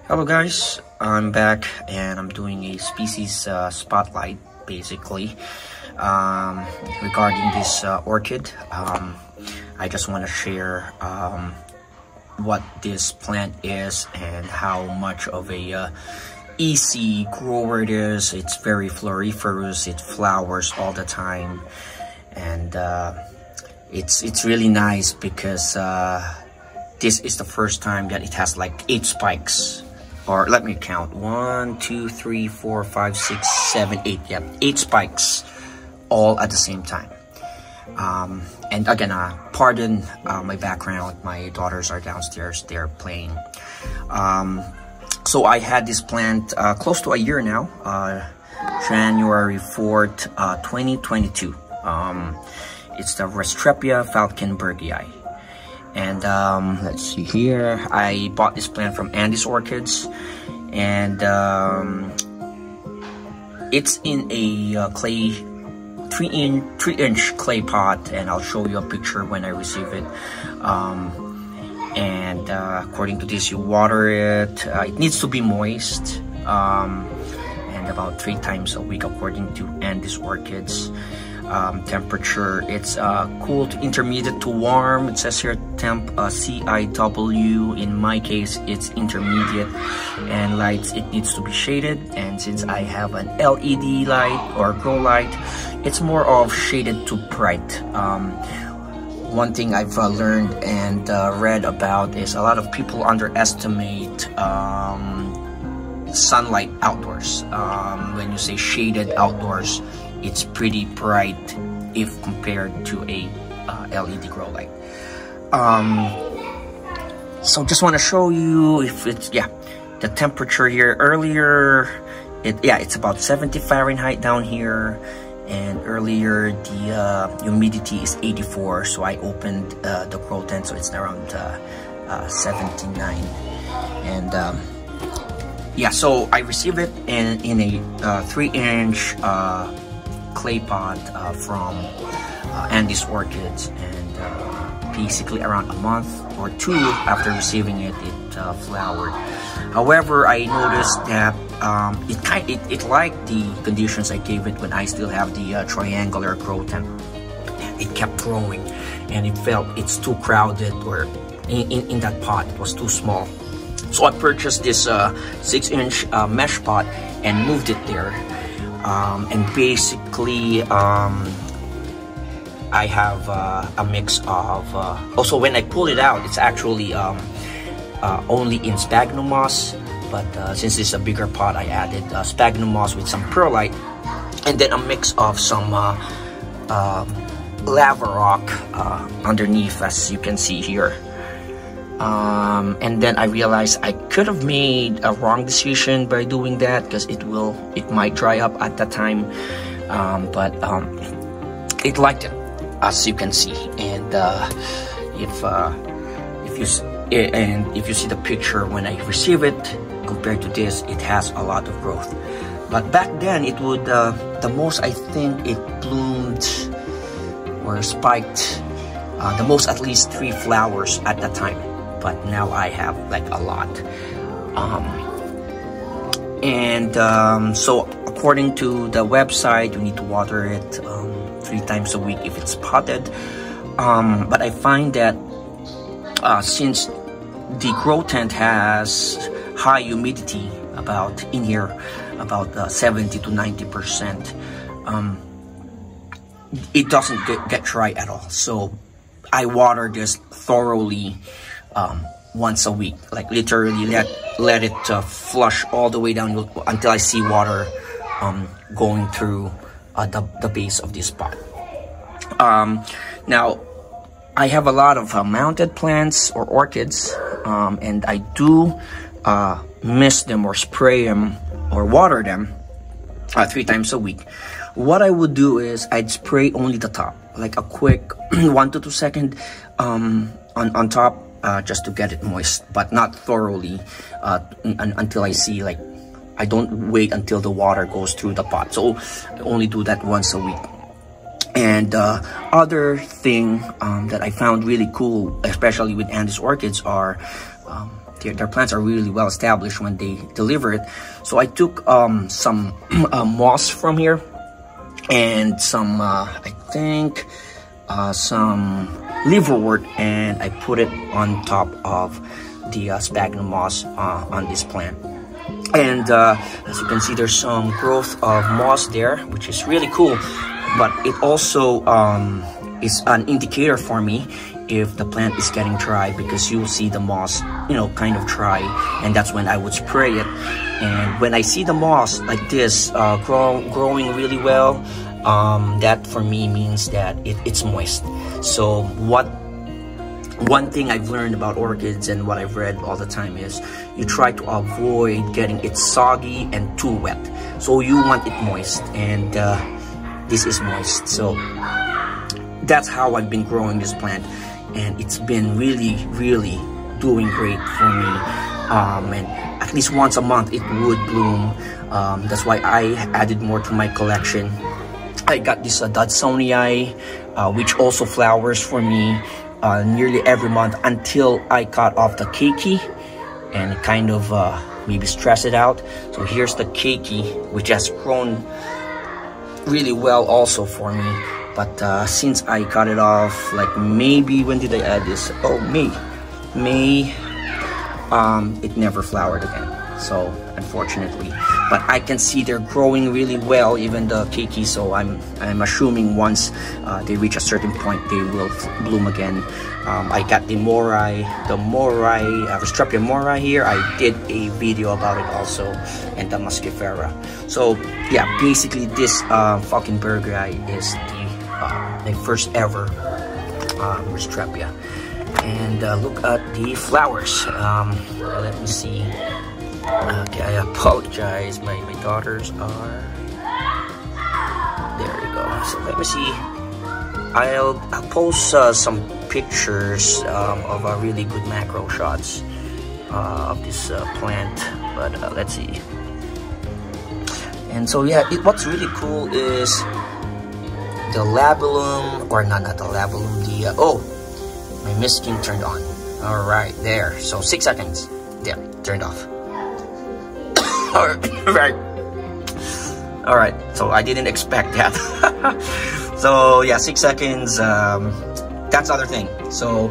Hello guys, I'm back and I'm doing a species spotlight basically regarding this orchid. I just want to share what this plant is and how much of a easy grower it is. It's very floriferous, it flowers all the time, and it's really nice because this is the first time that it has like 8 spikes. Or let me count, 1, 2, 3, 4, 5, 6, 7, 8. Yeah, 8 spikes all at the same time. And again, pardon my background. My daughters are downstairs, they're playing. So I had this plant close to a year now, January 4th, 2022. It's the Restrepia falkenbergii. And let's see here, I bought this plant from Andy's Orchids, and it's in a clay 3-inch clay pot, and I'll show you a picture when I receive it. According to this, you water it, it needs to be moist, and about 3 times a week according to Andy's Orchids. Temperature, it's cool to intermediate to warm. It says here temp CIW. In my case, it's intermediate. And lights, it needs to be shaded, and since I have an LED light or grow light, it's more of shaded to bright. One thing I've learned and read about is a lot of people underestimate sunlight outdoors. When you say shaded outdoors, it's pretty bright if compared to a LED grow light. So just want to show you if it's, the temperature here earlier, it's about 70 Fahrenheit down here, and earlier the humidity is 84, so I opened the grow tent, so it's around 79. And so I received it in a 3-inch clay pot from Andy's Orchids, and basically around a month or 2 after receiving it, it flowered. However, I noticed that it liked the conditions I gave it when I still have the triangular grow tent. It kept growing, and it felt it's too crowded, or in that pot it was too small. So I purchased this 6-inch mesh pot and moved it there. And basically, I have a mix of, also when I pull it out, it's actually only in sphagnum moss, but since it's a bigger pot, I added sphagnum moss with some perlite, and then a mix of some lava rock underneath, as you can see here. And then I realized I could have made a wrong decision by doing that, because it might dry up at that time, but it liked it, as you can see. And if you see the picture when I receive it compared to this, it has a lot of growth. But back then it would the most, I think it bloomed or spiked the most, at least 3 flowers at that time. But now I have like a lot. So according to the website, you need to water it 3 times a week if it's potted. But I find that since the grow tent has high humidity, about 70 to 90%, it doesn't get dry at all. So I water this thoroughly once a week, like literally let it flush all the way down until I see water going through the base of this pot. Now I have a lot of mounted plants or orchids, and I do mist them or spray them or water them 3 times a week. What I would do is I'd spray only the top, like a quick 1 to 2 second on top, just to get it moist, but not thoroughly until I see, like, I don't wait until the water goes through the pot. So I only do that once a week. And other thing that I found really cool, especially with Andy's Orchids, are their plants are really well established when they deliver it. So I took some moss from here and some I think some liverwort, and I put it on top of the sphagnum moss on this plant. And as you can see, there's some growth of moss there, which is really cool. But it also is an indicator for me if the plant is getting dry, because you will see the moss, you know, kind of dry, and that's when I would spray it. And when I see the moss like this growing really well, that for me means that it's moist. So one thing I've learned about orchids and what I've read all the time is you try to avoid getting it soggy and too wet. So you want it moist, and this is moist. So that's how I've been growing this plant, and it's been really doing great for me. And at least once a month it would bloom. That's why I added more to my collection. I got this Dodsonii, which also flowers for me nearly every month until I cut off the keiki and kind of maybe stress it out. So here's the keiki, which has grown really well also for me. But since I cut it off, like maybe, when did I add this? Oh, May, it never flowered again. So unfortunately, but I can see they're growing really well, even the keiki. So I'm assuming once they reach a certain point, they will bloom again. I got the morai, Restrepia morai here. I did a video about it also, and the muscifera. So yeah, basically this falkenbergii is my first ever Restrepia. And look at the flowers. Let me see. Okay, I apologize. My daughters are... There you go. So let me see. I'll post some pictures of really good macro shots of this plant. But let's see. And so yeah, what's really cool is the labellum, or not the labellum, the oh, my misting turned on. All right, there. So 6 seconds. There, turned off. All right, so I didn't expect that. So yeah, 6 seconds. That's the other thing. So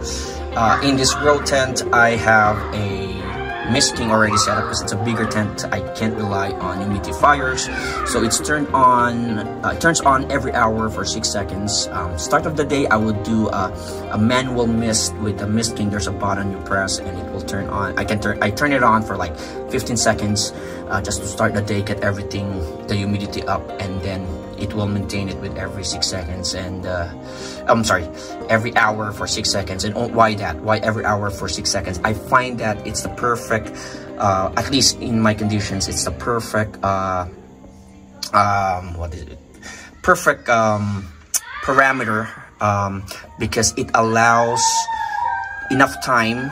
in this grow tent, I have a misting already set up because it's a bigger tent. I can't rely on humidifiers, so it's turned on. It turns on every hour for 6 seconds. Start of the day, I would do a manual mist with the misting. There's a button you press and it will turn on. I turn it on for like 15 seconds just to start the day, get everything, the humidity up, and then it will maintain it with every 6 seconds. And I'm sorry, every hour for 6 seconds. And why that? Why every hour for 6 seconds? I find that it's the perfect, at least in my conditions, it's the perfect, what is it? Perfect parameter, because it allows enough time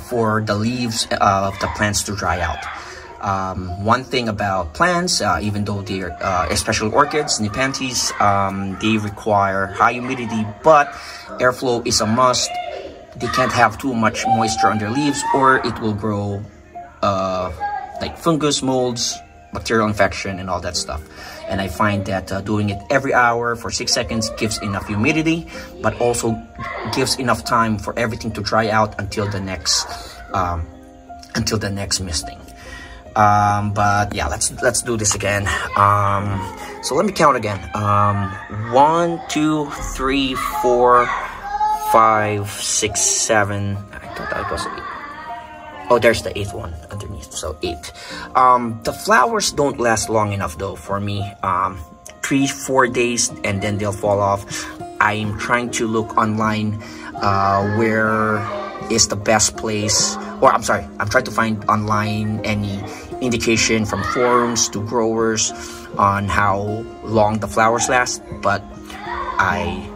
for the leaves of the plants to dry out. One thing about plants, even though they're, especially orchids, Nepenthes, they require high humidity, but airflow is a must. They can't have too much moisture on their leaves, or it will grow like fungus, molds, bacterial infection, and all that stuff. And I find that doing it every hour for 6 seconds gives enough humidity, but also gives enough time for everything to dry out until the next misting. But yeah, let's do this again. So let me count again. 1, 2, 3, 4, 5, 6, 7. I thought that was 8. Oh, there's the 8th one underneath. So 8. The flowers don't last long enough though for me. 3-4 days and then they'll fall off. I'm trying to look online where is the best place, or I'm sorry, I'm trying to find online any indication from forums to growers on how long the flowers last, but I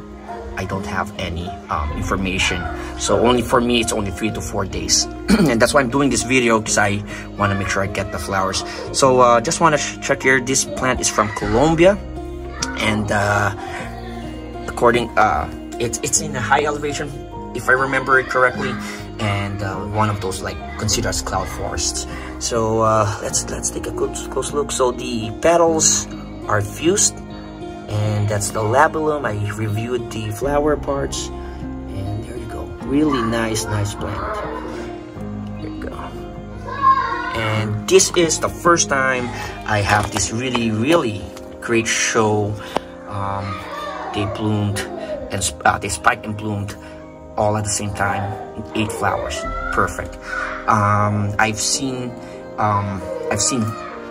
don't have any information. So only for me, it's only 3 to 4 days. And that's why I'm doing this video, because I want to make sure I get the flowers. So just want to check here. This plant is from Colombia, and according it's in a high elevation, if I remember it correctly. and one of those like considered as cloud forests. So let's take a close look. So the petals are fused, and that's the labellum. I reviewed the flower parts, and there you go. Really nice plant. There you go. And this is the first time I have this really great show. They bloomed and they spiked and bloomed all at the same time, 8 flowers. Perfect. I've seen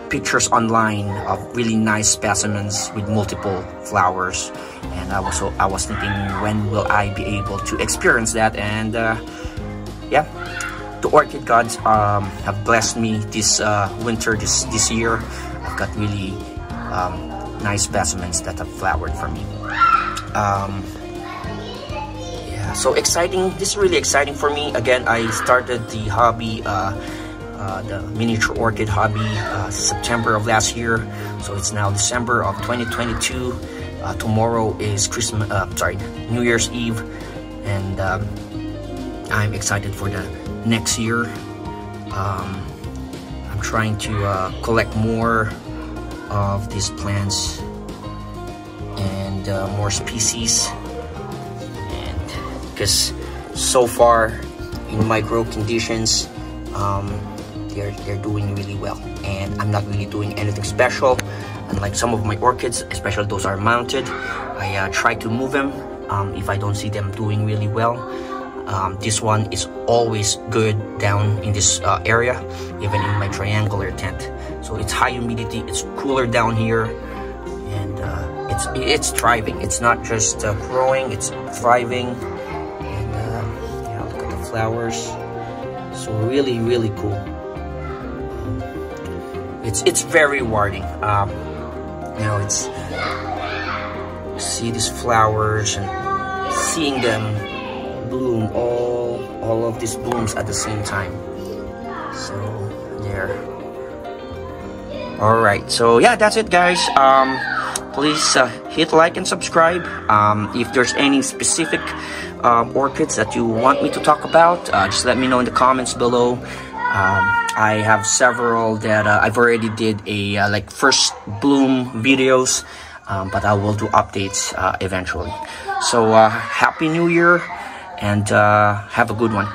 pictures online of really nice specimens with multiple flowers, and I was thinking, when will I be able to experience that? And yeah, the orchid gods have blessed me this winter, this year. I've got really nice specimens that have flowered for me. Yeah, so exciting. This is really exciting for me. Again, I started the hobby, the miniature orchid hobby, September of last year. So it's now December of 2022. Tomorrow is New Year's Eve, and I'm excited for the next year. I'm trying to collect more of these plants and more species, and because so far in my grow conditions, they're doing really well, and I'm not really doing anything special. Unlike some of my orchids, especially those are mounted, I try to move them if I don't see them doing really well. This one is always good down in this area, even in my triangular tent. So it's high humidity, it's cooler down here, and it's thriving. It's not just growing, it's thriving. And yeah, look at the flowers. So really cool. It's very rewarding. You know, it's see these flowers and seeing them bloom, all of these blooms at the same time. So there. All right, so yeah, that's it, guys. Please hit like and subscribe. If there's any specific orchids that you want me to talk about, just let me know in the comments below. I have several that I've already did a like first bloom videos, but I will do updates eventually. So happy New Year, and have a good one.